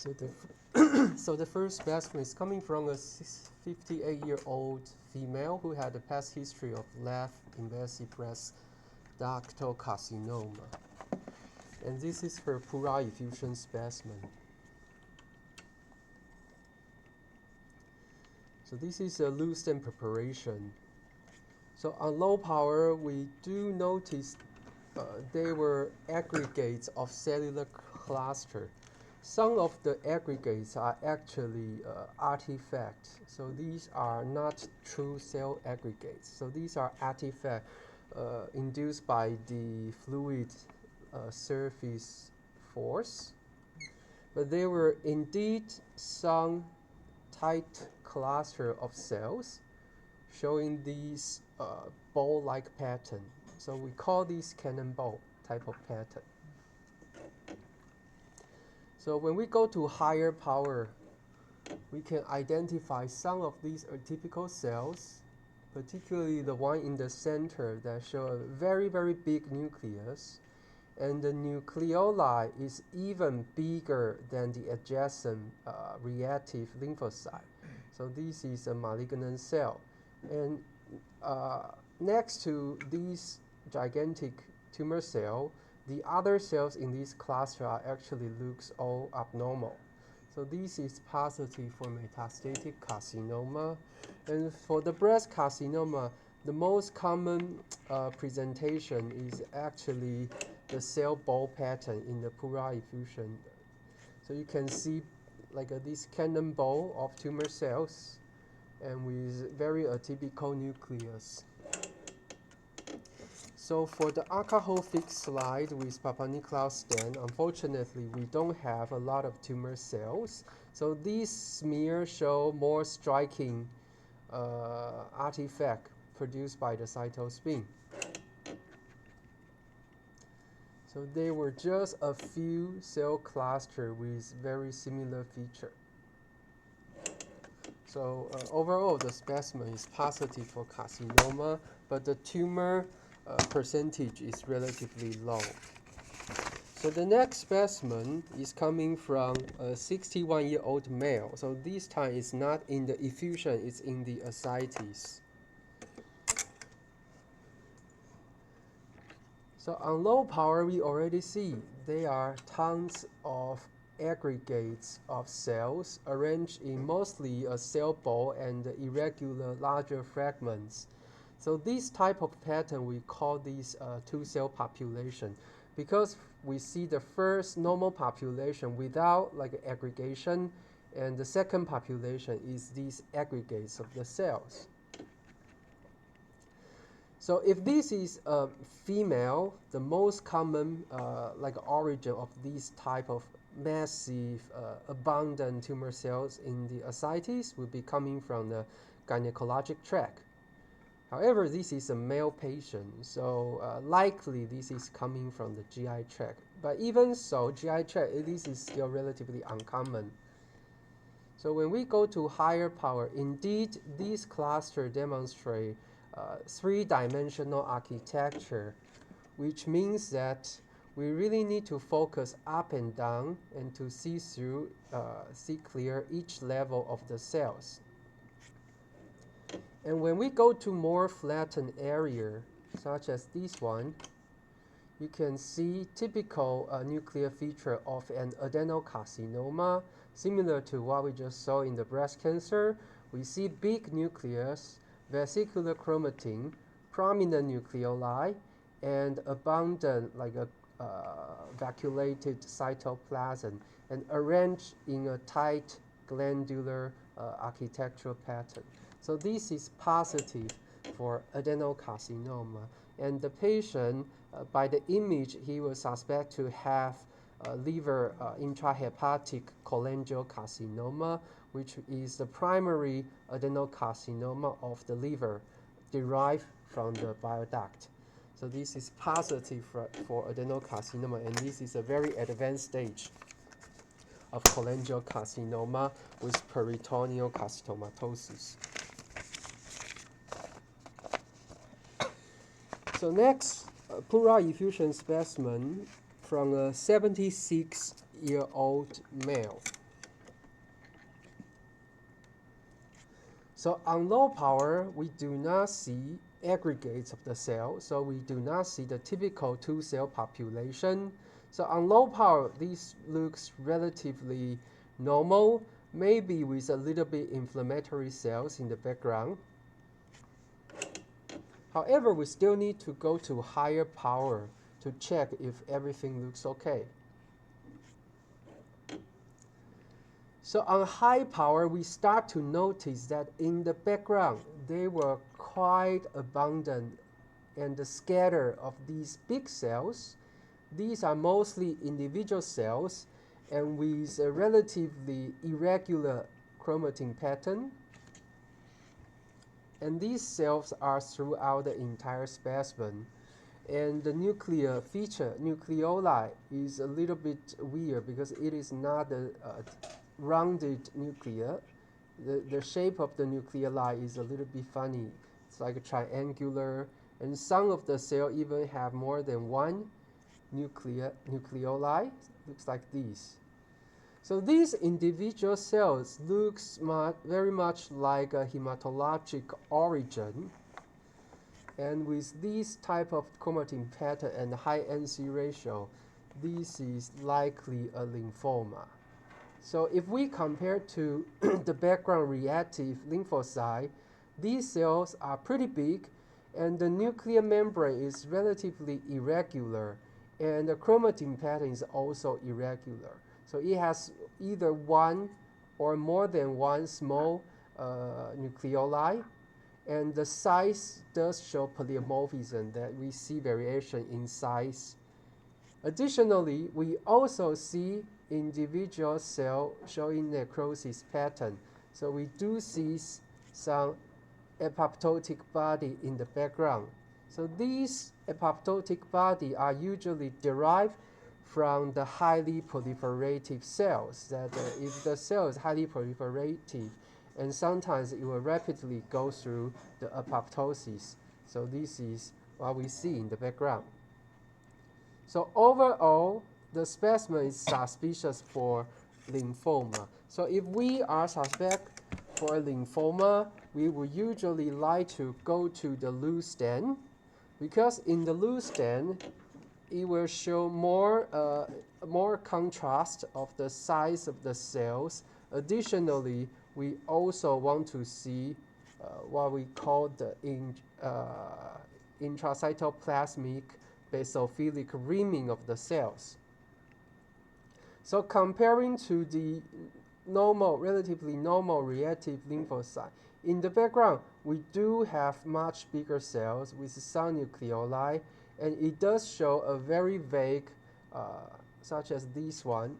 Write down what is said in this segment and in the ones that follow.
So the so the first specimen is coming from a 58-year-old female who had a past history of left invasive breast ductal carcinoma, and this is her pleura effusion specimen. So this is a loose stem preparation. So on low power, we do notice they were aggregates of cellular cluster. Some of the aggregates are actually artifacts. So these are not true cell aggregates. So these are artifacts induced by the fluid surface force. But there were indeed some tight cluster of cells showing these ball-like pattern. So we call these cannonball type of pattern. So when we go to higher power, we can identify some of these atypical cells, particularly the one in the center that show a very, very big nucleus. And the nucleoli is even bigger than the adjacent reactive lymphocyte. So this is a malignant cell. And next to these gigantic tumor cell, the other cells in this cluster are actually looks all abnormal. So this is positive for metastatic carcinoma. And for the breast carcinoma, the most common presentation is actually the cell ball pattern in the pleura effusion. So you can see like this cannonball of tumor cells and with very atypical nucleus. So for the alcohol fixed slide with Papa-Nicolau stent, unfortunately we don't have a lot of tumor cells. So these smears show more striking artifact produced by the cytospin. So there were just a few cell clusters with very similar feature. So overall, the specimen is positive for carcinoma, but the tumor percentage is relatively low. So the next specimen is coming from a 61-year-old male. So this time it's not in the effusion, it's in the ascites. So on low power, we already see there are tons of aggregates of cells arranged in mostly a cell ball and irregular larger fragments. So this type of pattern, we call this two-cell population because we see the first normal population without like aggregation, and the second population is these aggregates of the cells. So if this is a female, the most common like origin of these type of massive abundant tumor cells in the ascites would be coming from the gynecologic tract. However, this is a male patient, so likely this is coming from the GI tract. But even so, GI tract, this is still relatively uncommon. So when we go to higher power, indeed, these clusters demonstrate three-dimensional architecture, which means that we really need to focus up and down and to see through, see clear each level of the cells. And when we go to more flattened area, such as this one, you can see typical nuclear feature of an adenocarcinoma, similar to what we just saw in the breast cancer. We see big nucleus, vesicular chromatin, prominent nucleoli, and abundant like a vacuolated cytoplasm, and arranged in a tight glandular architectural pattern. So this is positive for adenocarcinoma. And the patient, by the image, he was suspect to have liver intrahepatic cholangiocarcinoma, which is the primary adenocarcinoma of the liver derived from the bile duct. So this is positive for adenocarcinoma, and this is a very advanced stage of cholangiocarcinoma with peritoneal carcinomatosis. So next, pleura effusion specimen from a 76-year-old male. So on low power, we do not see aggregates of the cell, so we do not see the typical two-cell population. So on low power, this looks relatively normal, maybe with a little bit inflammatory cells in the background. However, we still need to go to higher power to check if everything looks okay. So on high power, we start to notice that in the background, they were quite abundant and scattered of these big cells. These are mostly individual cells and with a relatively irregular chromatin pattern. And these cells are throughout the entire specimen. And the nuclear feature, nucleoli, is a little bit weird because it is not a rounded nuclear. The shape of the nucleoli is a little bit funny. It's like a triangular, and some of the cells even have more than one nucleoli. Looks like these. So these individual cells looks very much like a hematologic origin. And with this type of chromatin pattern and high NC ratio, this is likely a lymphoma. So if we compare to the background reactive lymphocyte, these cells are pretty big and the nuclear membrane is relatively irregular and the chromatin pattern is also irregular. So it has either one or more than one small nucleoli, and the size does show polymorphism, that we see variation in size. Additionally, we also see individual cell showing necrosis pattern. So we do see some apoptotic body in the background. So these apoptotic body are usually derived from the highly proliferative cells, that if the cell is highly proliferative, and sometimes it will rapidly go through the apoptosis. So this is what we see in the background. So overall, the specimen is suspicious for lymphoma. So if we are suspect for lymphoma, we would usually like to go to the loose stain, because in the loose stain, it will show more contrast of the size of the cells. Additionally, we also want to see what we call the intracytoplasmic basophilic rimming of the cells. So comparing to the relatively normal reactive lymphocyte, in the background, we do have much bigger cells with some nucleoli, and it does show a very vague, such as this one,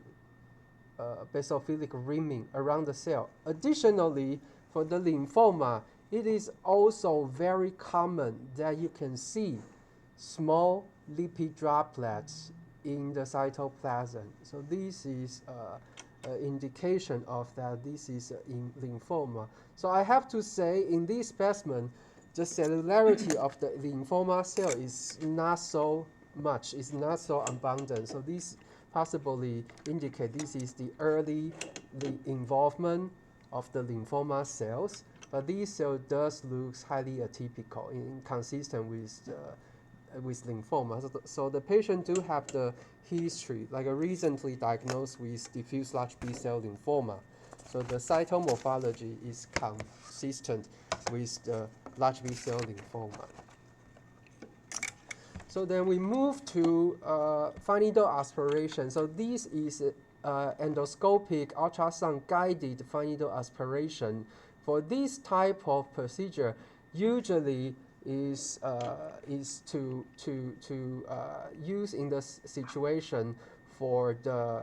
basophilic rimming around the cell. Additionally, for the lymphoma, it is also very common that you can see small lipid droplets in the cytoplasm. So this is an indication of that this is in lymphoma. So I have to say, in this specimen, the cellularity of the lymphoma cell is not so much, it's not so abundant. So this possibly indicate this is the early involvement of the lymphoma cells, but this cell does look highly atypical, inconsistent with lymphoma. So the patient do have the history, like a recently diagnosed with diffuse large B-cell lymphoma. So the cytomorphology is consistent with the large B-cell lymphoma. So then we move to fine needle aspiration. So this is endoscopic ultrasound guided fine needle aspiration. For this type of procedure, usually is to use in the situation for the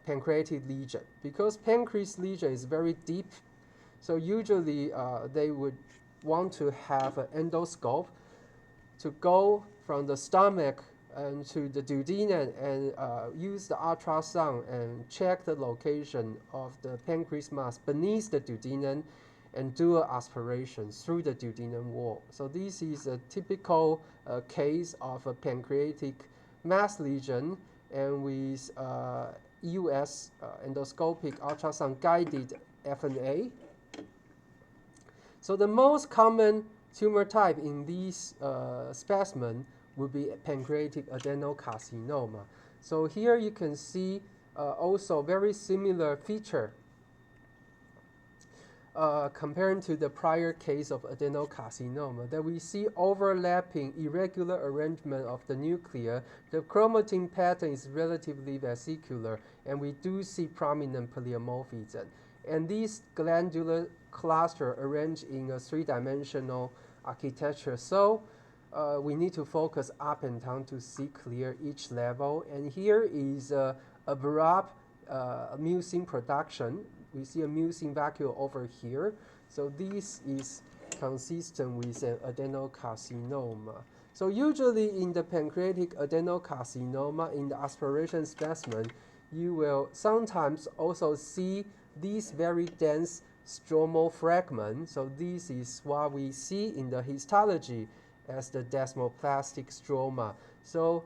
pancreatic lesion, because pancreas lesion is very deep. So usually they would want to have an endoscope to go from the stomach and to the duodenum and use the ultrasound and check the location of the pancreas mass beneath the duodenum and do an aspiration through the duodenum wall. So this is a typical case of a pancreatic mass lesion, and with EUS endoscopic ultrasound guided FNA. So the most common tumor type in these specimen would be pancreatic adenocarcinoma. So here you can see also very similar feature comparing to the prior case of adenocarcinoma, that we see overlapping irregular arrangement of the nucleus. The chromatin pattern is relatively vesicular, and we do see prominent pleomorphism. And these glandular cluster arranged in a three-dimensional architecture. So we need to focus up and down to see clear each level. And here is abrupt mucin production. We see a mucin vacuole over here. So this is consistent with an adenocarcinoma. So usually in the pancreatic adenocarcinoma, in the aspiration specimen, you will sometimes also see these very dense stromal fragments. So this is what we see in the histology as the desmoplastic stroma. So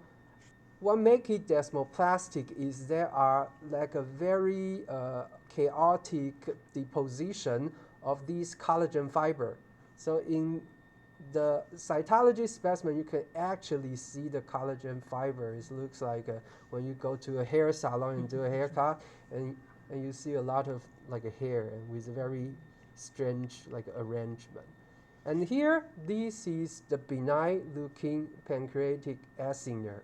what makes it desmoplastic is there are like a very chaotic deposition of these collagen fiber. So in the cytology specimen, you can actually see the collagen fiber. It looks like when you go to a hair salon and do a haircut, and you see a lot of like a hair and with a very strange like arrangement. And here, this is the benign looking pancreatic acinar.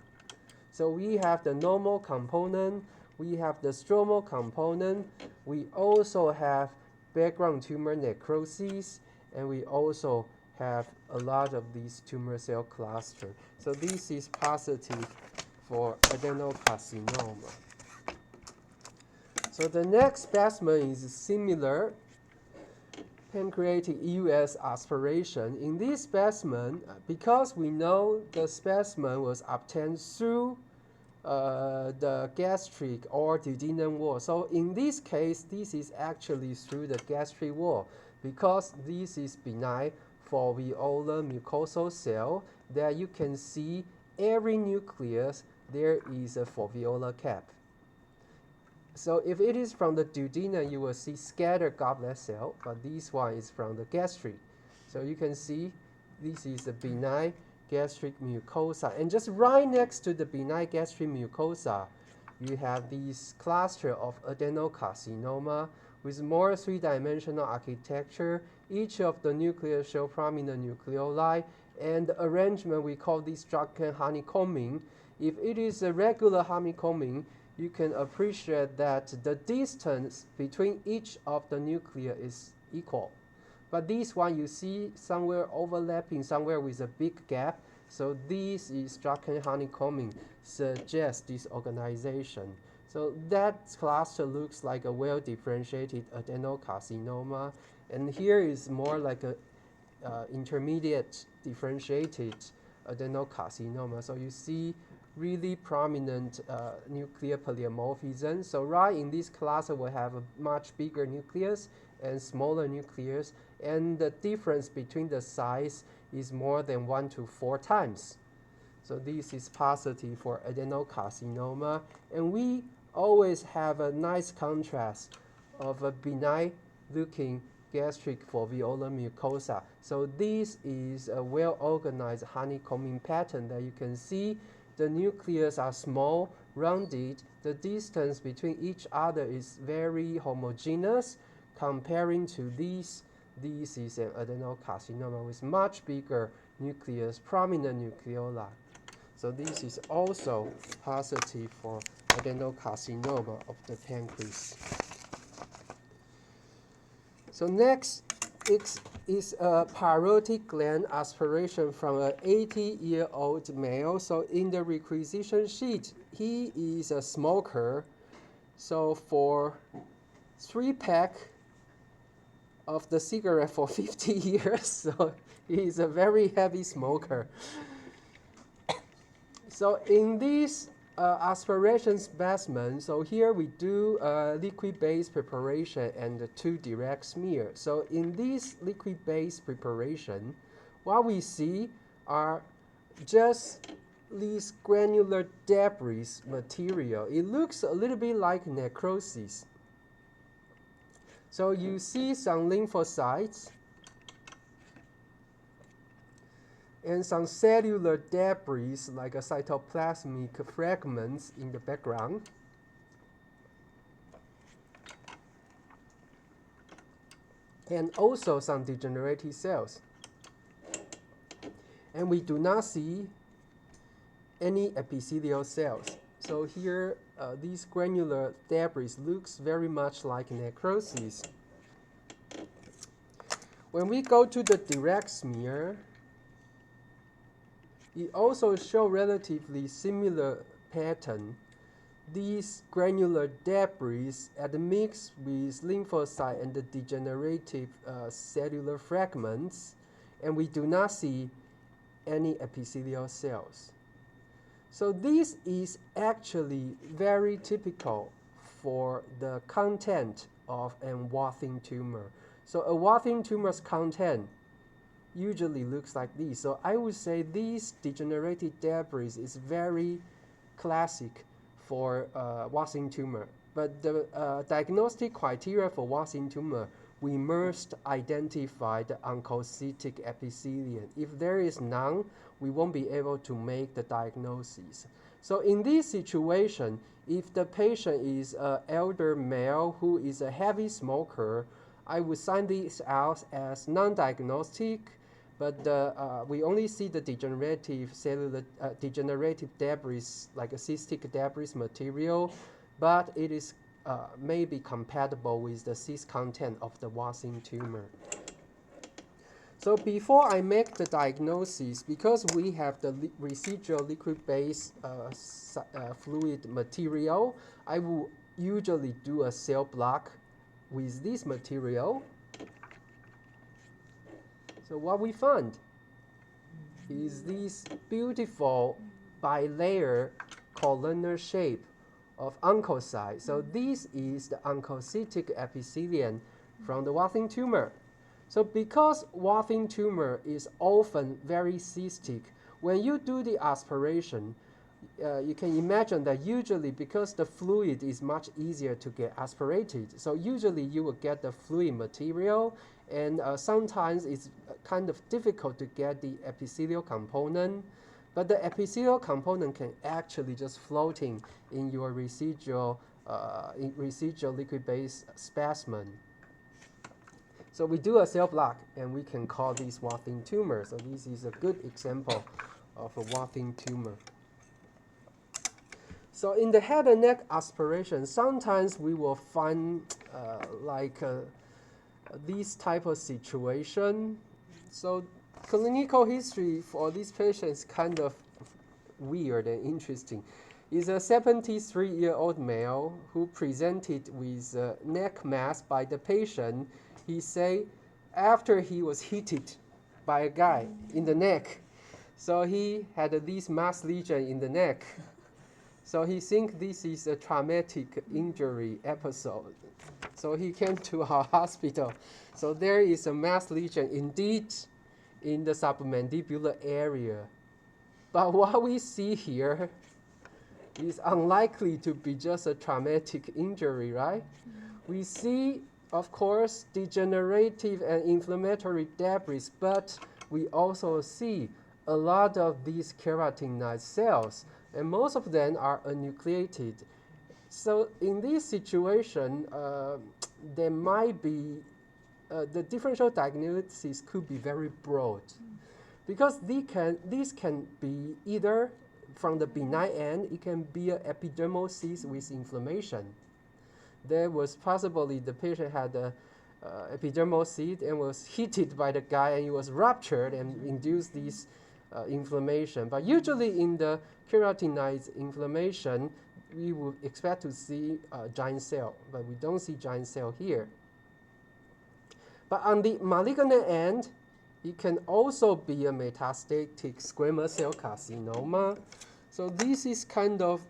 So we have the normal component, we have the stromal component, we also have background tumor necrosis, and we also have a lot of these tumor cell clusters. So this is positive for adenocarcinoma. So the next specimen is similar, pancreatic EUS aspiration. In this specimen, because we know the specimen was obtained through the gastric or duodenum wall. So in this case, this is actually through the gastric wall, because this is benign foveolar mucosal cell that you can see every nucleus there is a foveolar cap. So if it is from the duodenum, you will see scattered goblet cell, but this one is from the gastric. So you can see this is a benign gastric mucosa. And just right next to the benign gastric mucosa, you have this cluster of adenocarcinoma with more three-dimensional architecture. Each of the nucleus show prominent nucleoli, and the arrangement, we call this Strachan honeycombing. If it is a regular honeycombing, you can appreciate that the distance between each of the nuclei is equal. But this one you see somewhere overlapping, somewhere with a big gap. So this is Strachan honeycombing, suggests this organization. So that cluster looks like a well-differentiated adenocarcinoma. And here is more like a intermediate differentiated adenocarcinoma. So you see really prominent nuclear pleomorphism. So right in this cluster, we have a much bigger nucleus and smaller nucleus, and the difference between the size is more than 1 to 4 times. So this is positive for adenocarcinoma, and we always have a nice contrast of a benign looking gastric foveolar mucosa. So this is a well-organized honeycombing pattern that you can see. The nucleus are small, rounded. The distance between each other is very homogeneous. Comparing to this is an adenocarcinoma with much bigger nucleus, prominent nucleoli. So this is also positive for adenocarcinoma of the pancreas. So next is a parotid gland aspiration from an 80-year-old male. So in the requisition sheet, he is a smoker. So for 3-pack of the cigarette for 50 years, so he is a very heavy smoker. So in this aspiration specimen, so here we do liquid-based preparation and 2 direct smear. So in this liquid-based preparation, what we see are just these granular debris material. It looks a little bit like necrosis. So you see some lymphocytes, and some cellular debris like a cytoplasmic fragments in the background. And also some degenerative cells. And we do not see any epithelial cells. So here, these granular debris looks very much like necrosis. When we go to the direct smear, it also shows relatively similar pattern. These granular debris admixed with lymphocyte and the degenerative cellular fragments, and we do not see any epithelial cells. So this is actually very typical for the content of a Warthin tumor. So a Warthin tumor's content usually looks like this. So I would say these degenerative debris is very classic for Warthin tumor. But the diagnostic criteria for Warthin tumor, we must identify the oncocytic epithelium. If there is none, we won't be able to make the diagnosis. So in this situation, if the patient is an elder male who is a heavy smoker, I would sign this out as non-diagnostic, but we only see the degenerative cellular degenerative debris, like a cystic debris material, but it is may be compatible with the cyst content of the Warthin tumor. So before I make the diagnosis, because we have the residual liquid-based fluid material, I will usually do a cell block with this material. So what we found is this beautiful bilayer columnar shape of oncocyte. So this is the oncocytic epithelium from the Warthin tumor. So because Warthin tumor is often very cystic, when you do the aspiration, you can imagine that usually because the fluid is much easier to get aspirated, so usually you will get the fluid material, and sometimes it's kind of difficult to get the epithelial component, but the epithelial component can actually just floating in your residual liquid-based specimen. So we do a cell block, and we can call this Warthin tumor. So this is a good example of a Warthin tumor. So in the head and neck aspiration, sometimes we will find this type of situation. So clinical history for these patients kind of weird and interesting. Is a 73-year-old male who presented with a neck mass by the patient. He say after he was hit by a guy in the neck, so he had this mass lesion in the neck. So he think this is a traumatic injury episode. So he came to our hospital. So there is a mass lesion indeed in the submandibular area. But what we see here is unlikely to be just a traumatic injury, right? We see, of course, degenerative and inflammatory debris, but we also see a lot of these keratinized cells, and most of them are enucleated. So in this situation, there might be, the differential diagnosis could be very broad, because these can be either from the benign end, it can be an epidermal cyst with inflammation. There was possibly the patient had a epidermal cyst and was hit by the guy, and it was ruptured and induced this inflammation. But usually in the keratinized inflammation, we would expect to see giant cell, but we don't see giant cell here. But on the malignant end, it can also be a metastatic squamous cell carcinoma. So this is kind of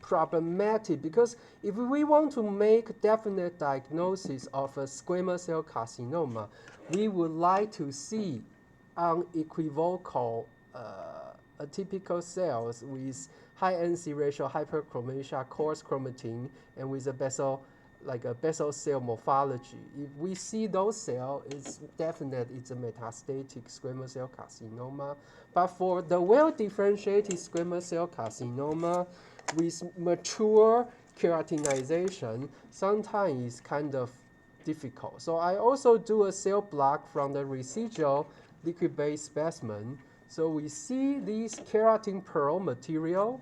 problematic, because if we want to make definite diagnosis of a squamous cell carcinoma, we would like to see unequivocal atypical cells with high NC ratio, hyperchromasia, coarse chromatin, and with a basal like a basal cell morphology. If we see those cells, it's definite it's a metastatic squamous cell carcinoma. But for the well-differentiated squamous cell carcinoma with mature keratinization, sometimes it's kind of difficult. So I also do a cell block from the residual liquid-based specimen. So we see this keratin pearl material,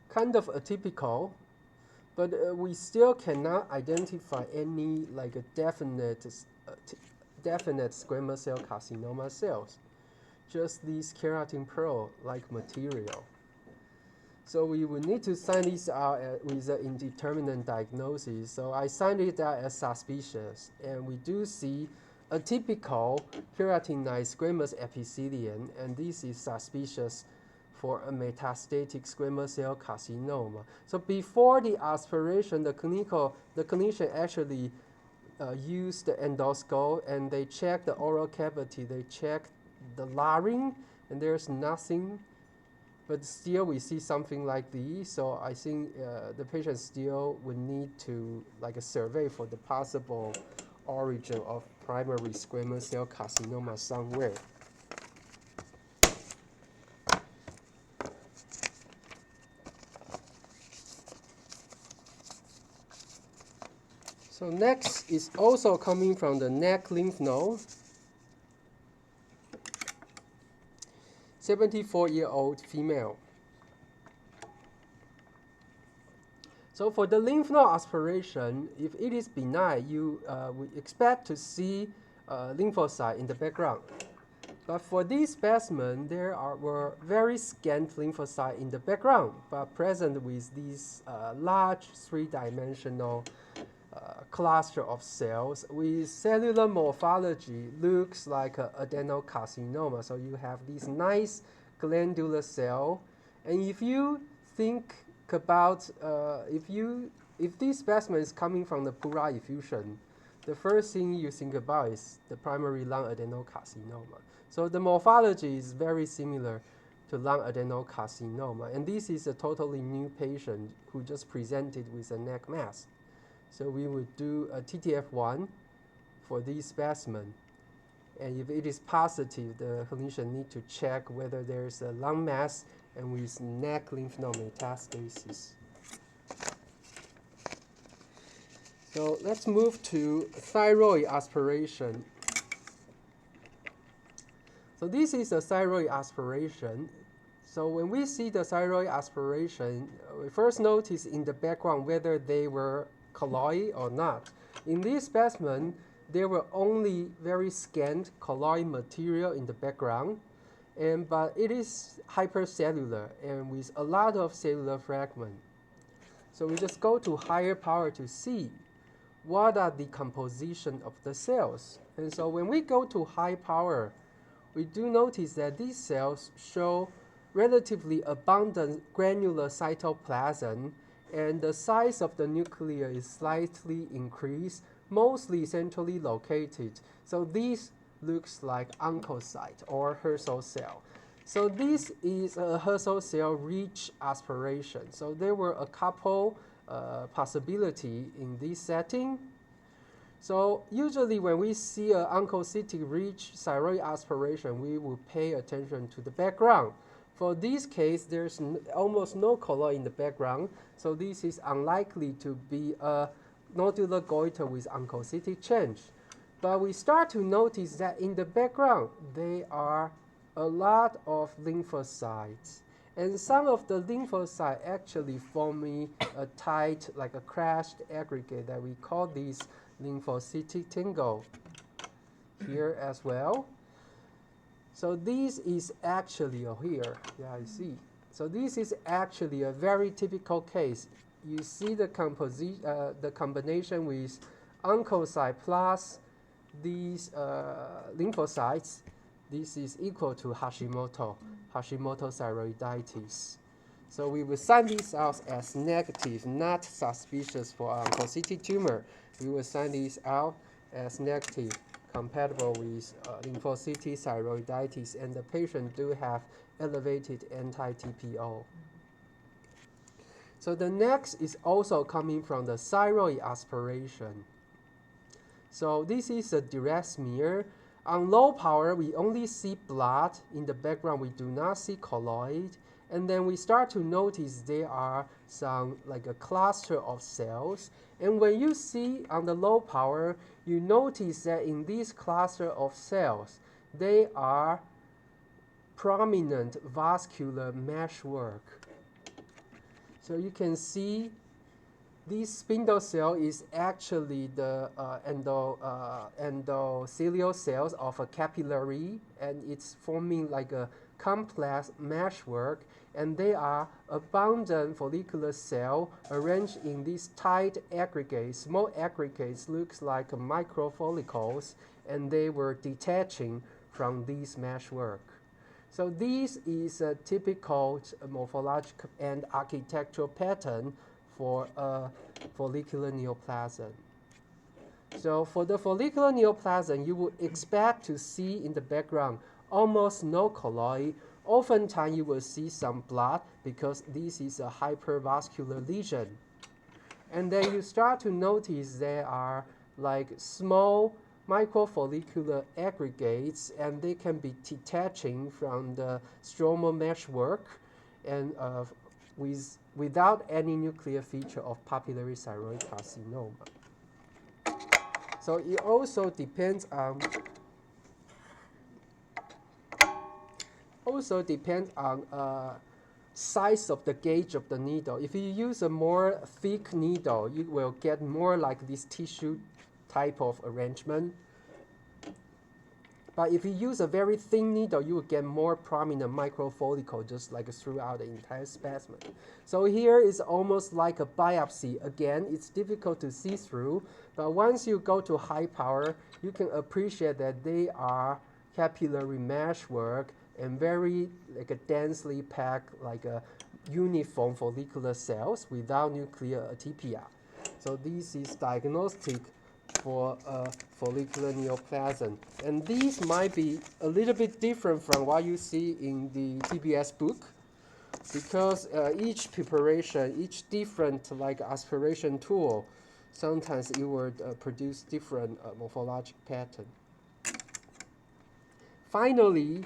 kind of atypical, but we still cannot identify any like a definite squamous cell carcinoma cells. Just these keratin pearl-like material. So we would need to sign this out with an indeterminate diagnosis. So I signed it out as suspicious, and we do see a typical keratinized squamous epithelium, and this is suspicious for a metastatic squamous cell carcinoma. So before the aspiration, the clinician actually used the endoscope, and they checked the oral cavity, they checked the larynx, and there's nothing. But still, we see something like this. So I think the patient still would need to like a survey for the possible origin of primary squamous cell carcinoma somewhere. So next is also coming from the neck lymph node. 74-year-old female. So for the lymph node aspiration, if it is benign, you would expect to see lymphocyte in the background. But for this specimen, there were very scant lymphocytes in the background, but present with these large three-dimensional cluster of cells with cellular morphology looks like an adenocarcinoma. So you have these nice glandular cell, and if you think about if this specimen is coming from the pleural effusion, the first thing you think about is the primary lung adenocarcinoma. So the morphology is very similar to lung adenocarcinoma, and this is a totally new patient who just presented with a neck mass. So we would do a TTF1 for this specimen. And if it is positive, the clinician need to check whether there's a lung mass and with neck lymph node metastasis. So let's move to thyroid aspiration. So this is a thyroid aspiration. So when we see the thyroid aspiration, we first notice in the background whether they were colloid or not. In this specimen, there were only very scant colloid material in the background, but it is hypercellular and with a lot of cellular fragment. So we just go to higher power to see what are the composition of the cells. And so when we go to high power, we do notice that these cells show relatively abundant granular cytoplasm, and the size of the nucleus is slightly increased, mostly centrally located. So this looks like oncocyte or Herzl cell. So this is a Herzl cell rich aspiration. So there were a couple possibility in this setting. So usually when we see an oncocytic rich thyroid aspiration, we will pay attention to the background. For this case, there's almost no colloid in the background, so this is unlikely to be a nodular goiter with oncocytic change. But we start to notice that in the background, there are a lot of lymphocytes. And some of the lymphocytes actually forming a tight, like a crashed aggregate that we call this lymphocytic tangle here as well. So this is actually here, yeah, I see. So this is actually a very typical case. You see the combination with oncocyte plus these lymphocytes. This is equal to Hashimoto thyroiditis. So we will sign this out as negative, not suspicious for oncocytic tumor. We will sign this out as negative, compatible with lymphocytic thyroiditis, and the patient do have elevated anti-TPO. So the next is also coming from the thyroid aspiration. So this is a direct smear. On low power, we only see blood. In the background, we do not see colloid. And then we start to notice there are some, like a cluster of cells. And when you see on the low power, you notice that in this cluster of cells, they are prominent vascular meshwork. So you can see this spindle cell is actually the endothelial cells of a capillary, and it's forming like a complex meshwork, and they are abundant follicular cell arranged in these tight aggregates. Small aggregates looks like microfollicles, and they were detaching from these meshwork. So this is a typical morphological and architectural pattern for a follicular neoplasm. So for the follicular neoplasm, you would expect to see in the background almost no colloid. Oftentimes you will see some blood because this is a hypervascular lesion. And then you start to notice there are like small microfollicular aggregates, and they can be detaching from the stromal meshwork and without any nuclear feature of papillary thyroid carcinoma. So it also depends on size of the gauge of the needle. If you use a more thick needle, you will get more like this tissue type of arrangement. But if you use a very thin needle, you will get more prominent microfollicle just like throughout the entire specimen. So here is almost like a biopsy. Again, it's difficult to see through, but once you go to high power, you can appreciate that they are capillary meshwork and very like a densely packed, like a uniform follicular cells without nuclear atypia. So this is diagnostic for follicular neoplasm. And these might be a little bit different from what you see in the TBS book, because each preparation, each different like aspiration tool, sometimes it will produce different morphologic pattern. Finally,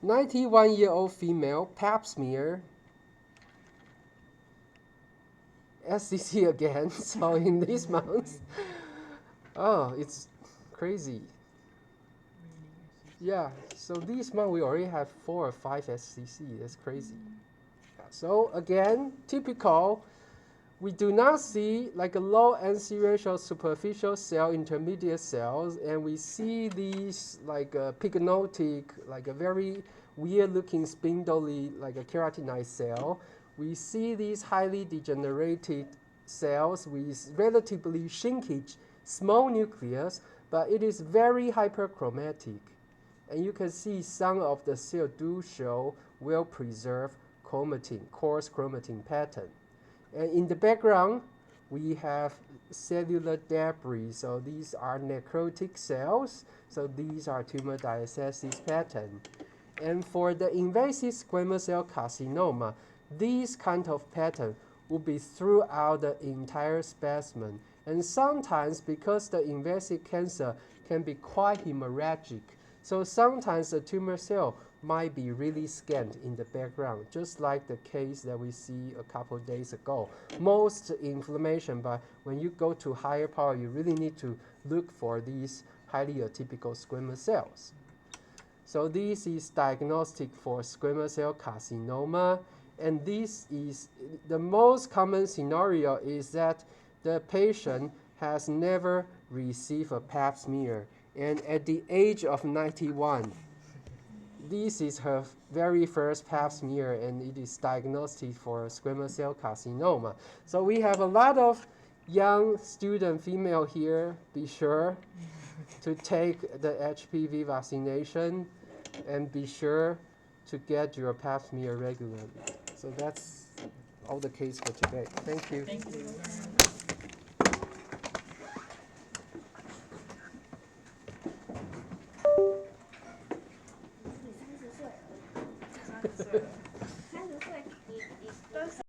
91-year-old female pap smear, SCC again. So in these months, oh, it's crazy. Yeah, so this month we already have 4 or 5 SCC. That's crazy. Yeah, so again, typical, we do not see like a low NC ratio superficial cell, intermediate cells, and we see these like a pycnotic, like a very weird looking spindly, like a keratinized cell. We see these highly degenerated cells with relatively shrinkage, small nucleus, but it is very hyperchromatic. And you can see some of the cells do show well-preserved chromatin, coarse chromatin pattern. And in the background, we have cellular debris. So these are necrotic cells. So these are tumor diastasis pattern. And for the invasive squamous cell carcinoma, these kind of pattern will be throughout the entire specimen. And sometimes, because the invasive cancer can be quite hemorrhagic, so sometimes the tumor cell might be really scant in the background, just like the case that we see a couple of days ago. Most inflammation, but when you go to higher power, you really need to look for these highly atypical squamous cells. So this is diagnostic for squamous cell carcinoma, and this is the most common scenario is that the patient has never received a pap smear, and at the age of 91, this is her very first pap smear, and it is diagnostic for squamous cell carcinoma. So we have a lot of young student female here. Be sure to take the HPV vaccination, and be sure to get your pap smear regularly. So that's all the case for today. Thank you. Thank you.